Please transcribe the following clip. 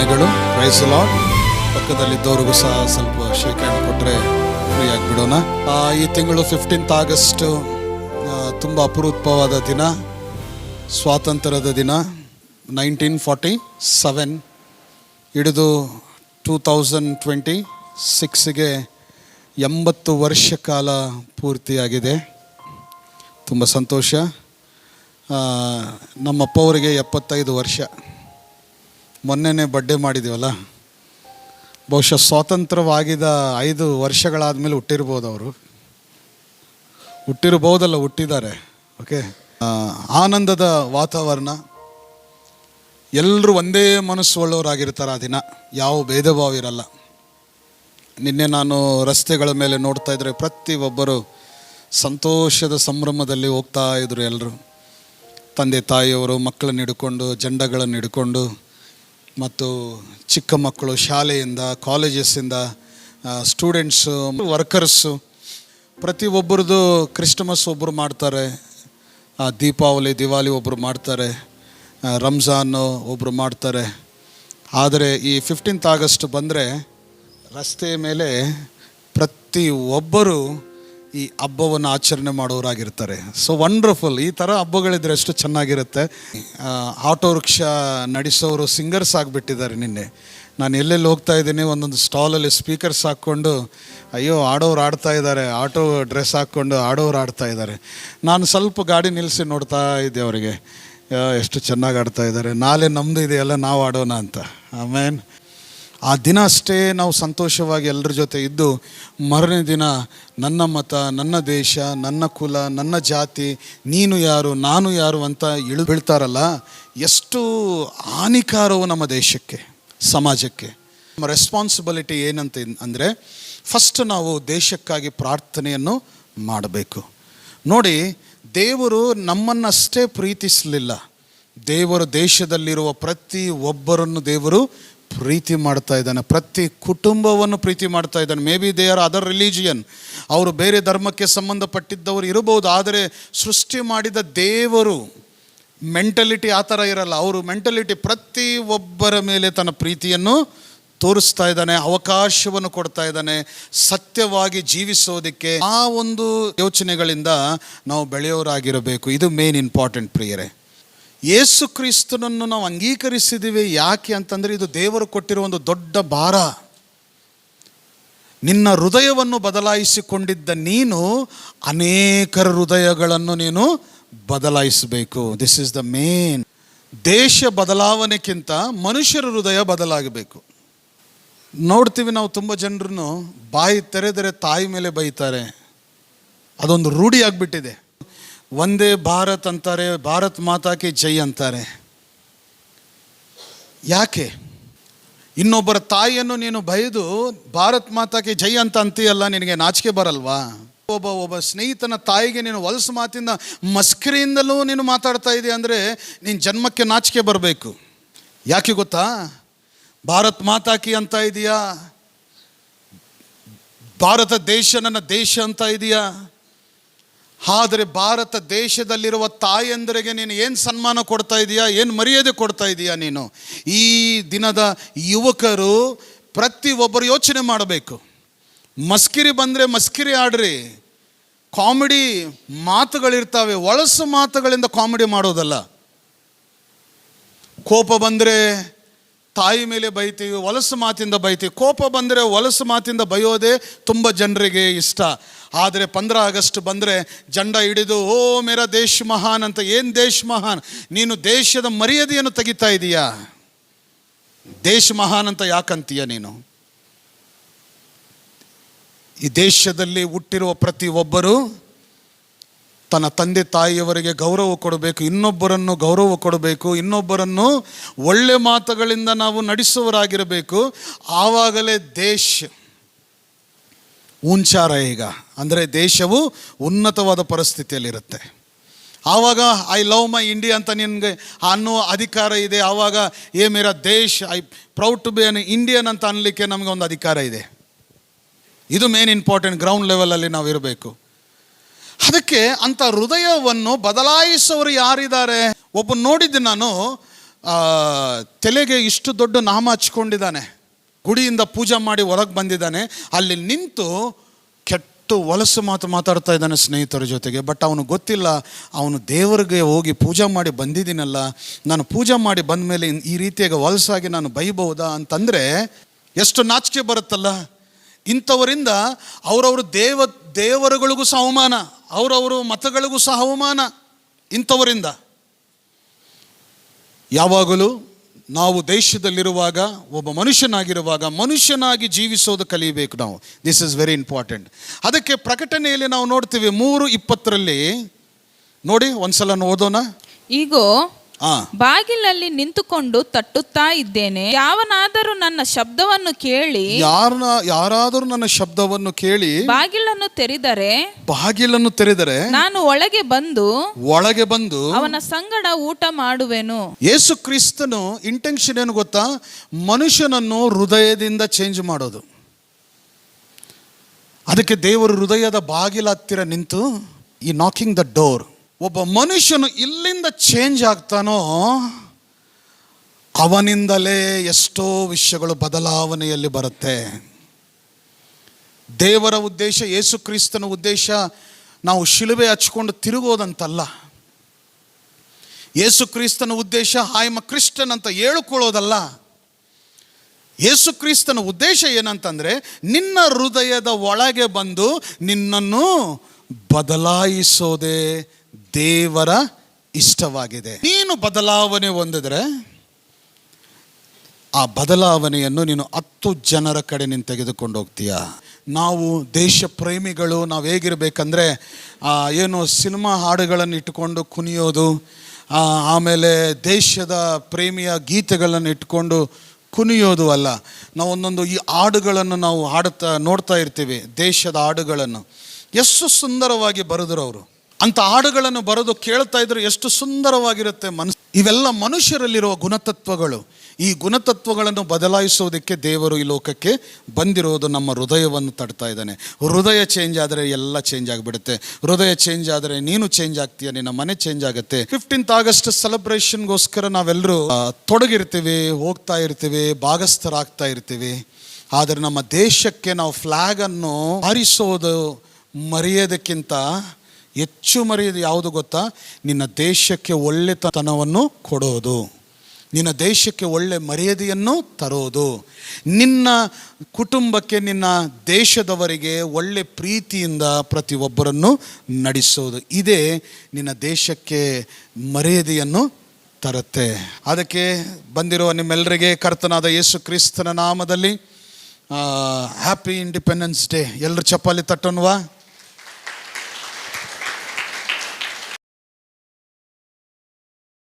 ವಂದನೆಗಳು. Price lord. ಪಕ್ಕದಲ್ಲಿದ್ದವ್ರಿಗೂ ಸಹ ಸ್ವಲ್ಪ ಶೇಕ್ ಹ್ಯಾಂಡ್ ಕೊಟ್ಟರೆ ಫ್ರೀ ಆಗಿಬಿಡೋಣ. ಈ ತಿಂಗಳು 15th ಆಗಸ್ಟ್ ತುಂಬ ಅಪರೂಪವಾದ ದಿನ, ಸ್ವಾತಂತ್ರ್ಯದ ದಿನ. 1947 ಹಿಡಿದು 2026ಗೆ 80 ವರ್ಷ ಕಾಲ ಪೂರ್ತಿಯಾಗಿದೆ. ತುಂಬ ಸಂತೋಷ. ನಮ್ಮಪ್ಪ ಅವರಿಗೆ 75 ವರ್ಷ. ಮೊನ್ನೆನೇ ಬರ್ಡೇ ಮಾಡಿದ್ದೀವಲ್ಲ. ಬಹುಶಃ ಸ್ವಾತಂತ್ರ್ಯವಾಗಿದ್ದ 5 ವರ್ಷಗಳಾದಮೇಲೆ ಹುಟ್ಟಿರ್ಬೋದು ಅವರು. ಹುಟ್ಟಿದ್ದಾರೆ. ಓಕೆ. ಆನಂದದ ವಾತಾವರಣ. ಎಲ್ಲರೂ ಒಂದೇ ಮನಸ್ಸು ಉಳ್ಳವರಾಗಿರ್ತಾರೆ. ಆ ದಿನ ಯಾವ ಭೇದ ಭಾವ ಇರಲ್ಲ. ನಿನ್ನೆ ನಾನು ರಸ್ತೆಗಳ ಮೇಲೆ ನೋಡ್ತಾ ಇದ್ದರೆ ಪ್ರತಿಯೊಬ್ಬರು ಸಂತೋಷದ ಸಂಭ್ರಮದಲ್ಲಿ ಹೋಗ್ತಾ ಇದ್ರು. ಎಲ್ಲರೂ ತಂದೆ ತಾಯಿಯವರು ಮಕ್ಕಳನ್ನ ಹಿಡ್ಕೊಂಡು, ಜೆಂಡಗಳನ್ನು ಹಿಡ್ಕೊಂಡು, ಮತ್ತು ಚಿಕ್ಕ ಮಕ್ಕಳು ಶಾಲೆಯಿಂದ, ಕಾಲೇಜಸ್ಸಿಂದ, ಸ್ಟೂಡೆಂಟ್ಸು, ವರ್ಕರ್ಸು, ಪ್ರತಿಯೊಬ್ಬರದ್ದು. ಕ್ರಿಸ್ಟಮಸ್ ಒಬ್ಬರು ಮಾಡ್ತಾರೆ, ದಿವಾಲಿ ಒಬ್ಬರು ಮಾಡ್ತಾರೆ, ರಂಜಾನು ಒಬ್ಬರು ಮಾಡ್ತಾರೆ. ಆದರೆ ಈ 15th ಆಗಸ್ಟ್ ಬಂದರೆ ರಸ್ತೆಯ ಮೇಲೆ ಪ್ರತಿಯೊಬ್ಬರು ಈ ಹಬ್ಬವನ್ನು ಆಚರಣೆ ಮಾಡೋರಾಗಿರ್ತಾರೆ. So wonderful. ಈ ಥರ ಹಬ್ಬಗಳಿದ್ರೆ ಎಷ್ಟು ಚೆನ್ನಾಗಿರುತ್ತೆ. ಆಟೋ ರಿಕ್ಷಾ ನಡೆಸೋರು ಸಿಂಗರ್ಸ್ ಆಗಿಬಿಟ್ಟಿದ್ದಾರೆ. ನಿನ್ನೆ ನಾನು ಎಲ್ಲೆಲ್ಲಿ ಹೋಗ್ತಾ ಇದ್ದೀನಿ, ಒಂದೊಂದು ಸ್ಟಾಲಲ್ಲಿ ಸ್ಪೀಕರ್ಸ್ ಹಾಕ್ಕೊಂಡು, ಅಯ್ಯೋ ಆಡೋರು ಆಡ್ತಾ ಇದ್ದಾರೆ, ಆಟೋ ಡ್ರೆಸ್ ಹಾಕ್ಕೊಂಡು ಆಡೋರು ಆಡ್ತಾ ಇದ್ದಾರೆ. ನಾನು ಸ್ವಲ್ಪ ಗಾಡಿ ನಿಲ್ಲಿಸಿ ನೋಡ್ತಾ ಇದ್ದೆ ಅವರಿಗೆ, ಎಷ್ಟು ಚೆನ್ನಾಗಿ ಆಡ್ತಾ ಇದ್ದಾರೆ. ನಾಳೆ ನಮ್ಮದು ಇದೆಯಲ್ಲ, ನಾವು ಆಡೋಣ ಅಂತ. ಆಮೇನ್. ಆ ದಿನ ಅಷ್ಟೇ ನಾವು ಸಂತೋಷವಾಗಿ ಎಲ್ಲರ ಜೊತೆ ಇದ್ದು, ಮರನೇ ದಿನ ನನ್ನ ಮತ, ನನ್ನ ದೇಶ, ನನ್ನ ಕುಲ, ನನ್ನ ಜಾತಿ, ನೀನು ಯಾರು, ನಾನು ಯಾರು ಅಂತ ಬೀಳ್ತಾರಲ್ಲ, ಎಷ್ಟು ಹಾನಿಕಾರವು ನಮ್ಮ ದೇಶಕ್ಕೆ, ಸಮಾಜಕ್ಕೆ. ನಮ್ಮ ರೆಸ್ಪಾನ್ಸಿಬಿಲಿಟಿ ಏನಂತ ಅಂದರೆ, ಫಸ್ಟ್ ನಾವು ದೇಶಕ್ಕಾಗಿ ಪ್ರಾರ್ಥನೆಯನ್ನು ಮಾಡಬೇಕು. ನೋಡಿ, ದೇವರು ನಮ್ಮನ್ನಷ್ಟೇ ಪ್ರೀತಿಸಲಿಲ್ಲ. ದೇವರು ದೇಶದಲ್ಲಿರುವ ಪ್ರತಿ ಒಬ್ಬರನ್ನು ದೇವರು ಪ್ರೀತಿ ಮಾಡ್ತಾ ಇದ್ದಾನೆ. ಪ್ರತಿ ಕುಟುಂಬವನ್ನು ಪ್ರೀತಿ ಮಾಡ್ತಾ ಇದ್ದಾನೆ. May be they are other religion, ಅವರು ಬೇರೆ ಧರ್ಮಕ್ಕೆ ಸಂಬಂಧಪಟ್ಟಿದ್ದವರು ಇರಬಹುದು. ಆದರೆ ಸೃಷ್ಟಿ ಮಾಡಿದ ದೇವರು ಮೆಂಟಲಿಟಿ ಆ ಥರ ಇರಲ್ಲ. ಅವರು ಮೆಂಟಲಿಟಿ ಪ್ರತಿ ಒಬ್ಬರ ಮೇಲೆ ತನ್ನ ಪ್ರೀತಿಯನ್ನು ತೋರಿಸ್ತಾ ಇದ್ದಾನೆ, ಅವಕಾಶವನ್ನು ಕೊಡ್ತಾ ಇದ್ದಾನೆ ಸತ್ಯವಾಗಿ ಜೀವಿಸೋದಕ್ಕೆ. ಆ ಒಂದು ಯೋಚನೆಗಳಿಂದ ನಾವು ಬೆಳೆಯೋರಾಗಿರಬೇಕು. ಇದು ಮೇನ್ ಇಂಪಾರ್ಟೆಂಟ್ ಪ್ರಿಯರೇ. ಯೇಸು ಕ್ರಿಸ್ತನನ್ನು ನಾವು ಅಂಗೀಕರಿಸಿದ್ದೀವಿ. ಯಾಕೆ ಅಂತಂದರೆ, ಇದು ದೇವರು ಕೊಟ್ಟಿರೋ ಒಂದು ದೊಡ್ಡ ಭಾರ. ನಿನ್ನ ಹೃದಯವನ್ನು ಬದಲಾಯಿಸಿಕೊಂಡಿದ್ದ ನೀನು ಅನೇಕರ ಹೃದಯಗಳನ್ನು ನೀನು ಬದಲಾಯಿಸಬೇಕು. This is the main. ದೇಶ ಬದಲಾವಣೆಗಿಂತ ಮನುಷ್ಯರ ಹೃದಯ ಬದಲಾಗಬೇಕು. ನೋಡ್ತೀವಿ ನಾವು ತುಂಬ ಜನರನ್ನು ಬಾಯಿ ತೆರೆದರೆ ತಾಯಿ ಮೇಲೆ ಬೈತಾರೆ. ಅದೊಂದು ರೂಢಿ ಆಗಿಬಿಟ್ಟಿದೆ. ಒಂದೇ ಭಾರತ್ ಅಂತಾರೆ, ಭಾರತ್ ಮಾತಾಕ್ಕೆ ಜೈ ಅಂತಾರೆ. ಯಾಕೆ? ಇನ್ನೊಬ್ಬರ ತಾಯಿಯನ್ನು ನೀನು ಬೈದು ಭಾರತ್ ಮಾತಾಕ್ಕೆ ಜೈ ಅಂತ ಅಂತೀಯಲ್ಲ, ನಿನಗೆ ನಾಚಿಕೆ ಬರಲ್ವಾ? ಒಬ್ಬ ಸ್ನೇಹಿತನ ತಾಯಿಗೆ ನೀನು ಹೊಲಸು ಮಾತಿಂದ, ಮಸ್ಕರಿಯಿಂದಲೂ ನೀನು ಮಾತಾಡ್ತಾ ಇದೆಯಾ ಅಂದರೆ ನಿನ್ನ ಜನ್ಮಕ್ಕೆ ನಾಚಿಕೆ ಬರಬೇಕು. ಯಾಕೆ ಗೊತ್ತಾ? ಭಾರತ್ ಮಾತಾಕಿ ಅಂತ ಇದೆಯಾ, ಭಾರತ ದೇಶ ನನ್ನ ದೇಶ ಅಂತ ಇದೆಯಾ. ಆದರೆ ಭಾರತ ದೇಶದಲ್ಲಿರುವ ತಾಯಂದರಿಗೆ ನೀನು ಏನು ಸನ್ಮಾನ ಕೊಡ್ತಾ ಇದೆಯಾ, ಏನು ಮರ್ಯಾದೆ ಕೊಡ್ತಾ ಇದೆಯಾ ನೀನು? ಈ ದಿನದ ಯುವಕರು ಪ್ರತಿಯೊಬ್ಬರು ಯೋಚನೆ ಮಾಡಬೇಕು. ಮಸ್ಕಿರಿ ಬಂದರೆ ಮಸ್ಕಿರಿ ಆಡ್ರಿ, ಕಾಮಿಡಿ ಮಾತುಗಳಿರ್ತಾವೆ. ಒಳಸು ಮಾತುಗಳಿಂದ ಕಾಮಿಡಿ ಮಾಡೋದಲ್ಲ. ಕೋಪ ಬಂದರೆ ತಾಯಿ ಮೇಲೆ ಬೈತೀವಿ, ಹೊಲಸು ಮಾತಿಂದ ಬೈತೀವಿ. ಕೋಪ ಬಂದರೆ ಹೊಲಸು ಮಾತಿಂದ ಬೈಯೋದೇ ತುಂಬ ಜನರಿಗೆ ಇಷ್ಟ. ಆದರೆ 15 ಆಗಸ್ಟ್ ಬಂದರೆ ಜೆಂಡ ಹಿಡಿದು ಓ ಮೇರಾ ದೇಶ್ ಮಹಾನ್ ಅಂತ. ಏನು ದೇಶ್ ಮಹಾನ್? ನೀನು ದೇಶದ ಮರ್ಯಾದೆಯನ್ನು ತೆಗಿತಾ ಇದೀಯಾ? ದೇಶ್ ಮಹಾನ್ ಅಂತ ಯಾಕಂತೀಯ ನೀನು? ಈ ದೇಶದಲ್ಲಿ ಹುಟ್ಟಿರುವ ಪ್ರತಿಯೊಬ್ಬರು ತನ್ನ ತಂದೆ ತಾಯಿಯವರಿಗೆ ಗೌರವ ಕೊಡಬೇಕು, ಇನ್ನೊಬ್ಬರನ್ನು ಗೌರವ ಕೊಡಬೇಕು, ಇನ್ನೊಬ್ಬರನ್ನು ಒಳ್ಳೆ ಮಾತುಗಳಿಂದ ನಾವು ನಡೆಸುವರಾಗಿರಬೇಕು. ಆವಾಗಲೇ ದೇಶ ಊಂಚಾ ರಹೇಗ, ಅಂದರೆ ದೇಶವು ಉನ್ನತವಾದ ಪರಿಸ್ಥಿತಿಯಲ್ಲಿರುತ್ತೆ. ಆವಾಗ ಐ ಲವ್ ಮೈ ಇಂಡಿಯಾ ಅಂತ ನಿನಗೆ ಅನ್ನೋ ಅಧಿಕಾರ ಇದೆ. ಆವಾಗ ಏ ಮೇರಾ ದೇಶ್, I proud to be an Indian ಅಂತ ಅನ್ನಲಿಕ್ಕೆ ನಮಗೆ ಒಂದು ಅಧಿಕಾರ ಇದೆ. ಇದು ಮೇನ್ ಇಂಪಾರ್ಟೆಂಟ್. ಗ್ರೌಂಡ್ ಲೆವೆಲಲ್ಲಿ ನಾವು ಇರಬೇಕು. ಅದಕ್ಕೆ ಅಂಥ ಹೃದಯವನ್ನು ಬದಲಾಯಿಸೋರು ಯಾರಿದ್ದಾರೆ? ಒಬ್ಬ ನೋಡಿದ್ದೆ ನಾನು, ತಲೆಗೆ ಇಷ್ಟು ದೊಡ್ಡ ನಾಮ ಹಚ್ಕೊಂಡಿದ್ದಾನೆ, ಗುಡಿಯಿಂದ ಪೂಜೆ ಮಾಡಿ ಹೊರಗೆ ಬಂದಿದ್ದಾನೆ, ಅಲ್ಲಿ ನಿಂತು ಕೆಟ್ಟು ಹೊಲಸು ಮಾತಾಡ್ತಾ ಇದ್ದಾನೆ ಸ್ನೇಹಿತರ ಜೊತೆಗೆ. ಬಟ್ ಅವನು ಗೊತ್ತಿಲ್ಲ, ಅವನು ದೇವರಿಗೆ ಹೋಗಿ ಪೂಜೆ ಮಾಡಿ ಬಂದಿದ್ದೀನಲ್ಲ, ನಾನು ಪೂಜೆ ಮಾಡಿ ಬಂದ ಮೇಲೆ ಈ ರೀತಿಯಾಗಿ ಹೊಲಸಾಗಿ ನಾನು ಬೈಬಹುದಾ ಅಂತಂದರೆ ಎಷ್ಟು ನಾಚಿಕೆ ಬರುತ್ತಲ್ಲ. ಇಂಥವರಿಂದ ಅವರವರು ದೇವರುಗಳಿಗೂ ಸಹ ಅವಮಾನ, ಅವರವರು ಮತಗಳಿಗೂ ಸಹ ಅವಮಾನ. ಇಂಥವರಿಂದ ಯಾವಾಗಲೂ ನಾವು ದೇಶದಲ್ಲಿರುವಾಗ, ಒಬ್ಬ ಮನುಷ್ಯನಾಗಿ ಜೀವಿಸೋದು ಕಲಿಯಬೇಕು ನಾವು. This is very important. ಅದಕ್ಕೆ ಪ್ರಕಟಣೆಯಲ್ಲಿ ನಾವು ನೋಡ್ತೀವಿ 3:20 ನೋಡಿ, ಒಂದ್ಸಲ ಓದೋಣ. ಈಗೋ ಬಾಗಿಲಲ್ಲಿ ನಿಂತುಕೊಂಡು ತಟ್ಟುತ್ತಾ ಇದ್ದೇನೆ, ಯಾವನಾದರೂ ನನ್ನ ಶಬ್ದವನ್ನು ಯಾರಾದರೂ ನನ್ನ ಶಬ್ದವನ್ನು ಕೇಳಿ ಬಾಗಿಲನ್ನು ತೆರೆದರೆ ನಾನು ಒಳಗೆ ಬಂದು ಅವನ ಸಂಗಡ ಊಟ ಮಾಡುವೆನು. ಯೇಸು ಕ್ರಿಸ್ತನು ಇಂಟೆನ್ಷನ್ ಏನು ಗೊತ್ತಾ? ಮನುಷ್ಯನನ್ನು ಹೃದಯದಿಂದ ಚೇಂಜ್ ಮಾಡೋದು. ಅದಕ್ಕೆ ದೇವರು ಹೃದಯದ ಬಾಗಿಲ ಹತ್ತಿರ ನಿಂತು ಈ ನಾಕಿಂಗ್ ದ ಡೋರ್. ಒಬ್ಬ ಮನುಷ್ಯನು ಇಲ್ಲಿಂದ ಚೇಂಜ್ ಆಗ್ತಾನೋ ಅವನಿಂದಲೇ ಎಷ್ಟೋ ವಿಷಯಗಳು ಬದಲಾವಣೆಯಲ್ಲಿ ಬರುತ್ತೆ. ದೇವರ ಉದ್ದೇಶ, ಯೇಸು ಕ್ರಿಸ್ತನ ಉದ್ದೇಶ ನಾವು ಶಿಲುಬೆ ಹಚ್ಕೊಂಡು ತಿರುಗೋದಂತಲ್ಲ. ಯೇಸು ಕ್ರಿಸ್ತನ ಉದ್ದೇಶ ಐ ಆಮ್ ಅ ಕ್ರಿಶ್ಚಿಯನ್ ಅಂತ ಹೇಳಿಕೊಳ್ಳೋದಲ್ಲ. ಯೇಸು ಕ್ರಿಸ್ತನ ಉದ್ದೇಶ ಏನಂತಂದರೆ, ನಿನ್ನ ಹೃದಯದ ಒಳಗೆ ಬಂದು ನಿನ್ನನ್ನು ಬದಲಾಯಿಸೋದೇ ದೇವರ ಇಷ್ಟವಾಗಿದೆ. ನೀನು ಬದಲಾವಣೆ ಹೊಂದಿದ್ರೆ ಆ ಬದಲಾವಣೆಯನ್ನು ನೀನು 10 ಜನರ ಕಡೆ ನೀನು ತೆಗೆದುಕೊಂಡು ಹೋಗ್ತೀಯ. ನಾವು ದೇಶ ಪ್ರೇಮಿಗಳು, ನಾವು ಹೇಗಿರಬೇಕಂದ್ರೆ ಏನು ಸಿನಿಮಾ ಹಾಡುಗಳನ್ನು ಇಟ್ಟುಕೊಂಡು ಕುಣಿಯೋದು, ಆಮೇಲೆ ದೇಶದ ಪ್ರೇಮಿಯ ಗೀತೆಗಳನ್ನು ಇಟ್ಕೊಂಡು ಕುಣಿಯೋದು ಅಲ್ಲ. ನಾವು ಒಂದೊಂದು ಈ ಹಾಡುಗಳನ್ನು ನಾವು ನೋಡ್ತಾ ಇರ್ತೀವಿ. ದೇಶದ ಹಾಡುಗಳನ್ನು ಎಷ್ಟು ಸುಂದರವಾಗಿ ಬರೆದರು ಅವರು. ಅಂಥ ಹಾಡುಗಳನ್ನು ಬರೆದು ಕೇಳ್ತಾ ಇದ್ರು ಎಷ್ಟು ಸುಂದರವಾಗಿರುತ್ತೆ ಮನಸ್ಸು. ಇವೆಲ್ಲ ಮನುಷ್ಯರಲ್ಲಿರುವ ಗುಣತತ್ವಗಳು. ಈ ಗುಣತತ್ವಗಳನ್ನು ಬದಲಾಯಿಸೋದಕ್ಕೆ ದೇವರು ಈ ಲೋಕಕ್ಕೆ ಬಂದಿರೋದು. ನಮ್ಮ ಹೃದಯವನ್ನು ತಡ್ತಾ ಇದ್ದಾನೆ. ಹೃದಯ ಚೇಂಜ್ ಆದರೆ ಎಲ್ಲ ಚೇಂಜ್ ಆಗಿಬಿಡುತ್ತೆ. ಹೃದಯ ಚೇಂಜ್ ಆದರೆ ನೀನು ಚೇಂಜ್ ಆಗ್ತೀಯ, ನಿನ್ನ ಮನೆ ಚೇಂಜ್ ಆಗುತ್ತೆ. 15th ಆಗಸ್ಟ್ ಸೆಲೆಬ್ರೇಷನ್ಗೋಸ್ಕರ ನಾವೆಲ್ಲರೂ ತೊಡಗಿರ್ತೀವಿ, ಹೋಗ್ತಾ ಇರ್ತೀವಿ, ಭಾಗಸ್ಥರಾಗ್ತಾ ಇರ್ತೀವಿ. ಆದರೆ ನಮ್ಮ ದೇಶಕ್ಕೆ ನಾವು ಫ್ಲ್ಯಾಗನ್ನು ಹಾರಿಸೋದು ಮರೆಯೋದಕ್ಕಿಂತ ಹೆಚ್ಚು ಮರೆಯೋದು ಯಾವುದು ಗೊತ್ತಾ? ನಿನ್ನ ದೇಶಕ್ಕೆ ಒಳ್ಳೆತನವನ್ನು ಕೊಡೋದು, ನಿನ್ನ ದೇಶಕ್ಕೆ ಒಳ್ಳೆ ಮರ್ಯಾದೆಯನ್ನು ತರೋದು, ನಿನ್ನ ಕುಟುಂಬಕ್ಕೆ, ನಿನ್ನ ದೇಶದವರಿಗೆ ಒಳ್ಳೆ ಪ್ರೀತಿಯಿಂದ ಪ್ರತಿಯೊಬ್ಬರನ್ನು ನಡೆಸೋದು. ಇದೇ ನಿನ್ನ ದೇಶಕ್ಕೆ ಮರ್ಯಾದೆಯನ್ನು ತರುತ್ತೆ. ಅದಕ್ಕೆ ಬಂದಿರುವ ನಿಮ್ಮೆಲ್ಲರಿಗೆ ಕರ್ತನಾದ ಯೇಸು ಕ್ರಿಸ್ತನ ನಾಮದಲ್ಲಿ ಹ್ಯಾಪಿ ಇಂಡಿಪೆಂಡೆನ್ಸ್ ಡೇ. ಎಲ್ಲರೂ ಚಪ್ಪಾಳಿ ತಟ್ಟೋಣವಾ?